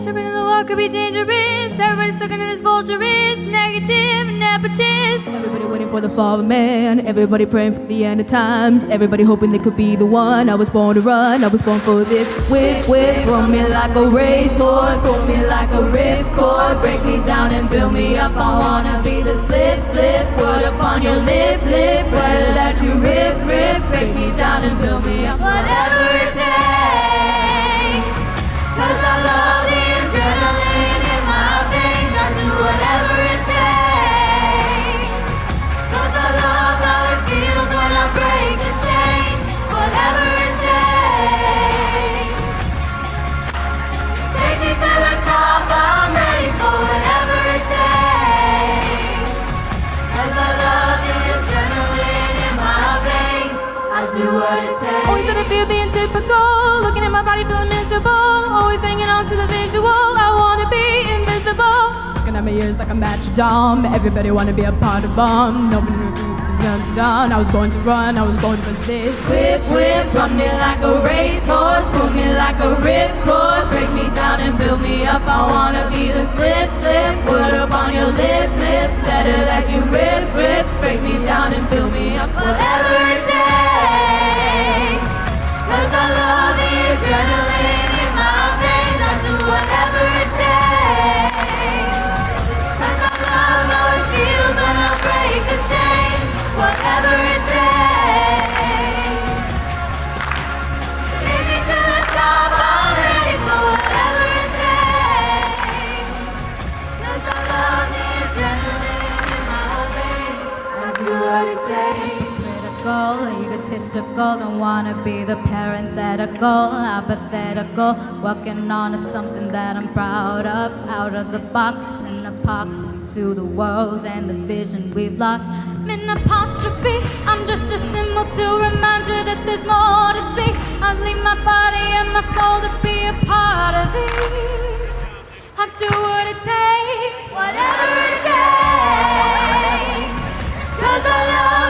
Tripping in the wall could be dangerous. Everybody's sucking in this vulturous, negative, nepotist. Everybody waiting for the fall of man. Everybody praying for the end of times. Everybody hoping they could be the one. I was born to run, I was born for this. Whip, whip, run me like a racehorse. Hold me like a ripcord. Break me down and build me up. I wanna be the slip, slip. Put up on your lip, lip. Better that you rip, rip. Break me down and build me up. Whatever it takes, 'cause I love the adrenaline in my veins. I do whatever it takes, 'cause I love how it feels when I break the chains. Whatever it takes, take me to the top. I'm ready for whatever it takes, 'cause I love the adrenaline in my veins. I do what it takes. Always at a feel being typical, looking at my body feeling miserable. Always hanging on to the visual, I wanna be invisible. Looking at my ears like I'm Metrodome. Everybody wanna be a part of them. Nobody runs done. I was born to run, I was born for this. Whip, whip, run me like a racehorse. Pull me like a ripcord. Break me down and build me up. I wanna be the slip, slip. Put up on your lip, lip. Better that you rip, rip. Break me down and build me up. Whatever it takes, 'cause I love the adrenaline in my veins. I do whatever it takes, 'cause I love how it feels when I break the chains. Whatever it takes, take me to the top. I'm ready for whatever it takes, 'cause I love the adrenaline in my veins. I do what it takes. Critical, egotistical, don't wanna be the parenthetical, apathetical, working on something that I'm proud of, out of the box, an epoxy to the world and the vision we've lost. Min apostrophe, I'm just a symbol to remind you that there's more to see. I leave my body and my soul to be a part of it. I do what it takes, Whatever it takes, 'cause I love